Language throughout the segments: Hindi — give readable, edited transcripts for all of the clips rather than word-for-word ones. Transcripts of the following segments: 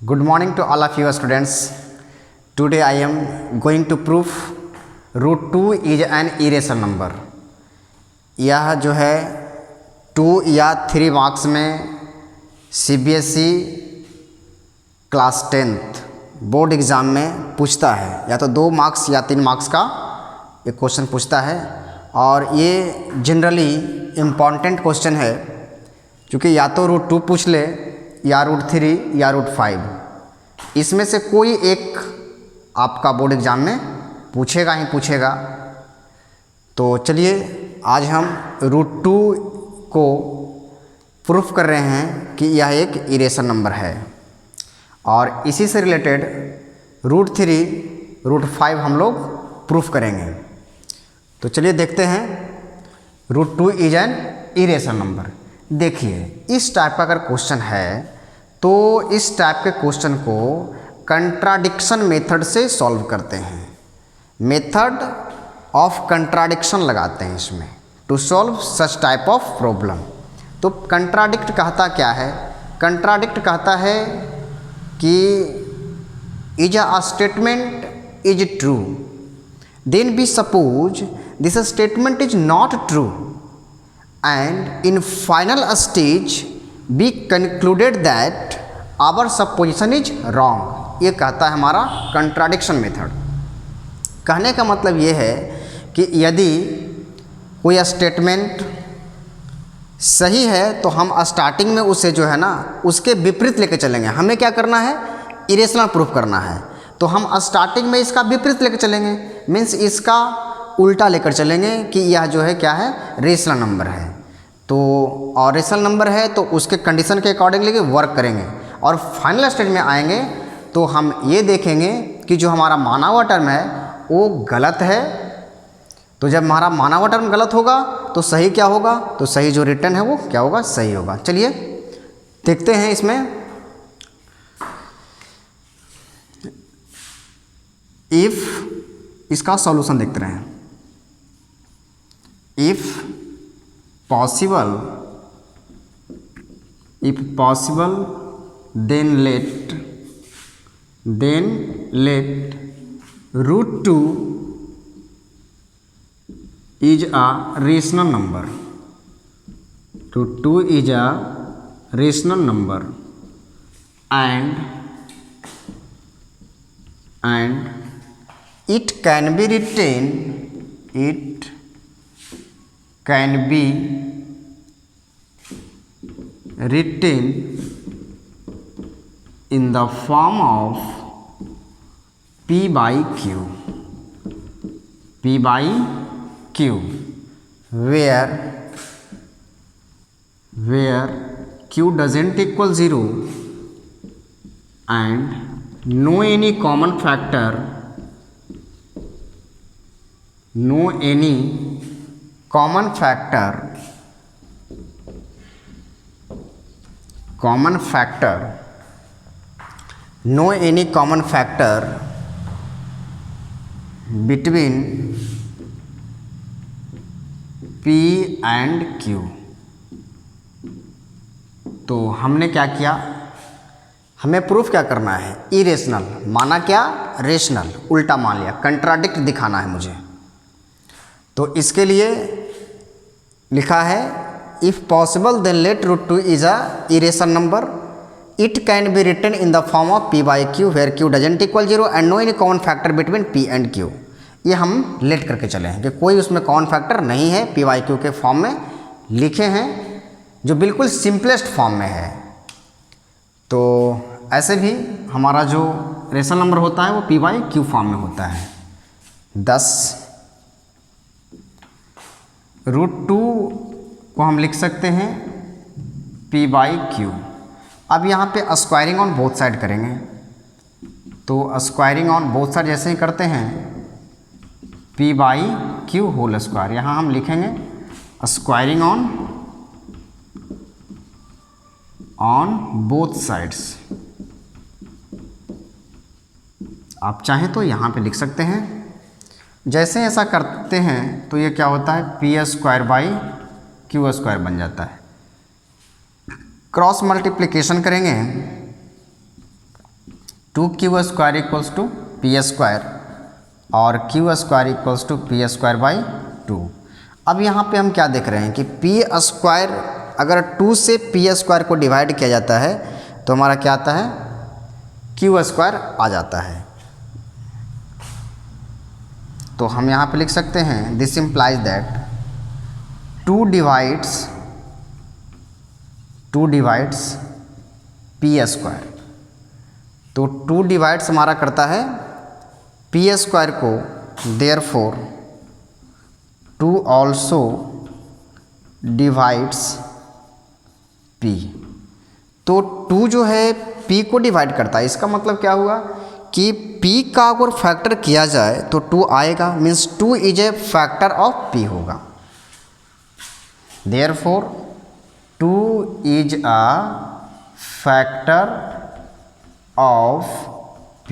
Good morning to all of you students. Today I am going to prove root 2 is an irrational number. यह जो है 2 या 3 मार्क्स में CBSE class 10th board exam में पूछता है, या तो 2 मार्क्स या 3 मार्क्स का एक क्वेश्चन पूछता है। और ये जनरली इम्पॉर्टेंट क्वेश्चन है, क्योंकि या तो रूट 2 पूछ ले या रूट 3 या रूट 5, इसमें से कोई एक आपका बोर्ड एग्ज़ाम में पूछेगा ही पूछेगा। तो चलिए आज हम रूट 2 को प्रूफ कर रहे हैं कि यह एक इरेशनल नंबर है, और इसी से रिलेटेड रूट 3, रूट 5 हम लोग प्रूफ करेंगे। तो चलिए देखते हैं root 2 is an irrational number. देखिए, इस टाइप का अगर क्वेश्चन है तो इस टाइप के क्वेश्चन को कंट्राडिक्शन मेथड से सॉल्व करते हैं। मेथड ऑफ कंट्राडिक्शन लगाते हैं इसमें to solve such type of problem. तो कंट्राडिक्ट कहता क्या है? कंट्राडिक्ट कहता है कि is a statement is true, then we suppose this statement is not true, and in final stage we concluded that our supposition is wrong। ये कहता है हमारा कंट्राडिक्शन मेथड। कहने का मतलब ये है कि यदि कोई स्टेटमेंट सही है तो हम स्टार्टिंग में उसे जो है ना उसके विपरीत लेके चलेंगे। हमें क्या करना है? इरेशनल प्रूफ करना है। तो हम स्टार्टिंग में इसका विपरीत लेके चलेंगे, मीन्स इसका उल्टा लेकर चलेंगे कि यह जो है क्या है? रेशनल नंबर है। तो और रेशनल नंबर है तो उसके कंडीशन के अकॉर्डिंगली वर्क करेंगे, और फाइनल स्टेज में आएंगे तो हम ये देखेंगे कि जो हमारा माना हुआ टर्म है वो गलत है। तो जब हमारा माना हुआ टर्म गलत होगा तो सही क्या होगा? तो सही जो रिटर्न है वो क्या होगा? सही होगा। चलिए देखते हैं इसमें। इफ इसका सॉल्यूशन देखते रहें। If possible then let root 2 is a rational number. root 2 is a rational number and it can be written in the form of P by Q, where Q doesn't equal 0 and no any common factor no any common factor between P and Q। तो हमने क्या किया? हमें प्रूफ क्या करना है? इरेशनल माना क्या? रेशनल, उल्टा मान लिया। कंट्राडिक्ट दिखाना है मुझे। तो इसके लिए लिखा है if possible then let root 2 is a irrational number, it can be written in the form of P by Q where Q doesn't equal 0 and no any common factor between P and Q। ये हम लेट करके चले हैं कि कोई उसमें कॉमन फैक्टर नहीं है, P by Q के फॉर्म में लिखे हैं, जो बिल्कुल सिंपलेस्ट फॉर्म में है। तो ऐसे भी हमारा जो रेशनल नंबर होता है वो P by Q फॉर्म में होता है। 10 रूट 2 को हम लिख सकते हैं P by Q। अब यहाँ पे स्क्वायरिंग ऑन बोथ साइड करेंगे। तो स्क्वायरिंग ऑन बोथ साइड जैसे ही करते हैं P by Q whole square, यहाँ हम लिखेंगे स्क्वायरिंग ऑन बोथ साइड्स। आप चाहें तो यहाँ पे लिख सकते हैं। जैसे ऐसा करते हैं तो ये क्या होता है? P square by Q square बन जाता है। क्रॉस मल्टीप्लिकेशन करेंगे 2q² इक्वल्स टू p² और q² इक्वल्स टू p²/2। अब यहाँ पे हम क्या देख रहे हैं कि p² अगर 2 से p² को डिवाइड किया जाता है तो हमारा क्या आता है, q² आ जाता है। तो हम यहाँ पे लिख सकते हैं this implies that 2 divides p²। तो 2 डिवाइड्स हमारा करता है p² को, देयरफॉर 2 ऑल्सो डिवाइड्स p। तो 2 जो है p को डिवाइड करता है, इसका मतलब क्या हुआ कि p का अगर फैक्टर किया जाए तो 2 आएगा, means 2 is a factor of p होगा। Therefore 2 is a factor of p।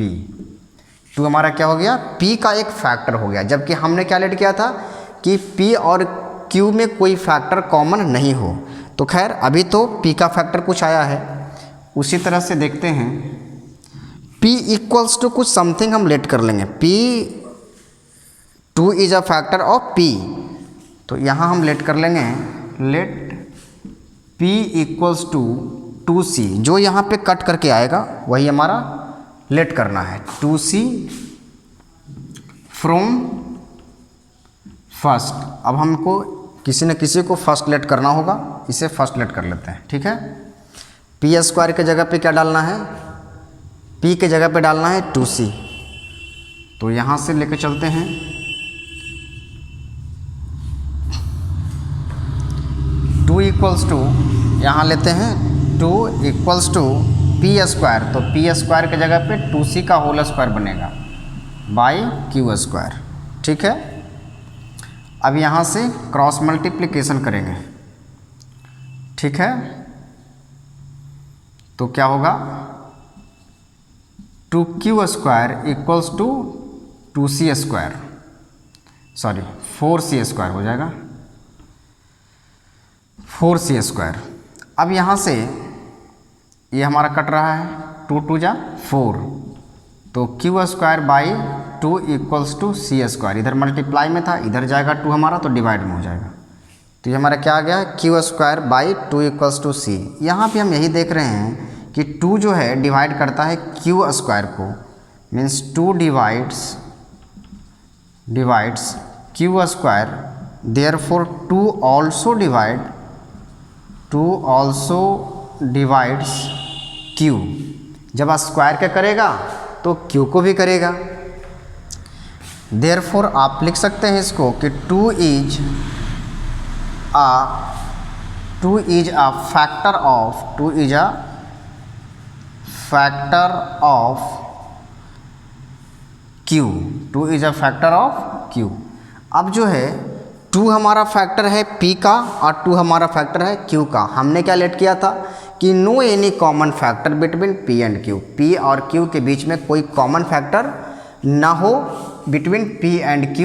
2 हमारा क्या हो गया, p का एक फैक्टर हो गया, जबकि हमने क्या लेट किया था कि p और q में कोई फैक्टर कॉमन नहीं हो। तो खैर अभी तो p का फैक्टर कुछ आया है। उसी तरह से देखते हैं p इक्वल्स टू कुछ समथिंग हम लेट कर लेंगे, p 2 is a factor of p। तो यहाँ हम लेट कर लेंगे, late p equals to 2c। जो यहाँ पे कट करके आएगा वही हमारा लेट करना है, 2c फ्रॉम फर्स्ट। अब हमको किसी न किसी को फर्स्ट लेट करना होगा, इसे फर्स्ट लेट कर लेते हैं, ठीक है। p² के जगह पे क्या डालना है, p के जगह पे डालना है 2c। तो यहाँ से लेके चलते हैं 2 इक्वल्स टू, यहाँ लेते हैं 2 इक्वल्स टू p²। तो p² के जगह पे 2c का होल स्क्वायर बनेगा बाई q², ठीक है। अब यहाँ से क्रॉस मल्टीप्लिकेशन करेंगे, ठीक है। तो क्या होगा, 2q² equals to 2c², sorry 4c² हो जाएगा, 4c²। अब यहाँ से ये हमारा कट रहा है, 2 2 जा 4, तो q²/2 इक्वल्स टू c²। इधर मल्टीप्लाई में था, इधर जाएगा 2 हमारा, तो डिवाइड में हो जाएगा। तो ये हमारा क्या आ गया, q²/2 इक्वल्स टू c। यहाँ पे हम यही देख रहे हैं कि 2 जो है डिवाइड करता है q² को, means 2 divides q², therefore 2 also divides q। जब स्क्वायर का करेगा तो q को भी करेगा। देयरफॉर आप लिख सकते हैं इसको कि 2 is a factor of q। 2 is a factor of q। अब जो है 2 हमारा फैक्टर है p का और 2 हमारा फैक्टर है q का। हमने क्या लेट किया था कि no any common factor between p and q। p और q के बीच में कोई कॉमन फैक्टर ना हो, between p and q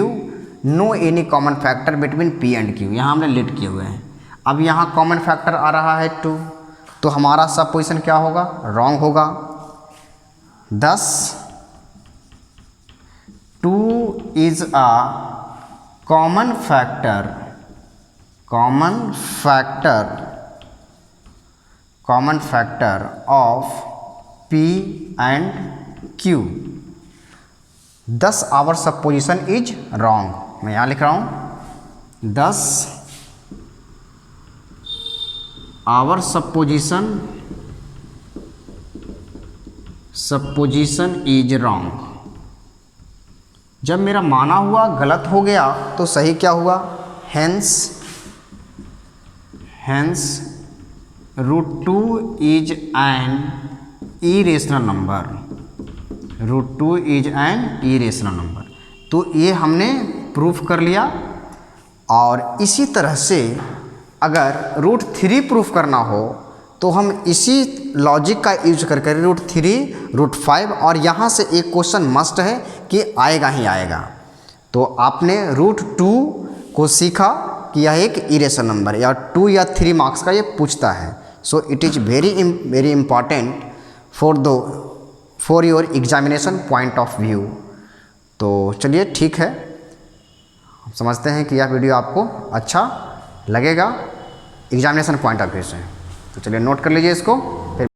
no any common factor between p and q। यहाँ हमने लेट किए हुए हैं। अब यहाँ कॉमन फैक्टर आ रहा है 2, तो हमारा सब पोजीशन क्या होगा, रॉन्ग होगा। thus 2 is a common factor of p and q। thus our supposition is wrong. मैं यहाँ लिख रहा हूँ thus our supposition is wrong. जब मेरा माना हुआ गलत हो गया तो सही क्या हुआ, hence √2 is an irrational number. तो ये हमने प्रूफ कर लिया। और इसी तरह से अगर √3 प्रूफ करना हो तो हम इसी लॉजिक का यूज करके √3 √5, और यहाँ से एक क्वेश्चन मस्ट है कि आएगा ही आएगा। तो आपने √2 को सीखा कि यह एक इरेशनल नंबर या 2 या 3 मार्क्स का ये पूछता है। So it is very important for your examination point of view. तो चलिए ठीक है, हम समझते हैं कि यह वीडियो आपको अच्छा लगेगा एग्जामिनेशन पॉइंट ऑफ व्यू से। तो चलिए नोट कर लीजिए इसको।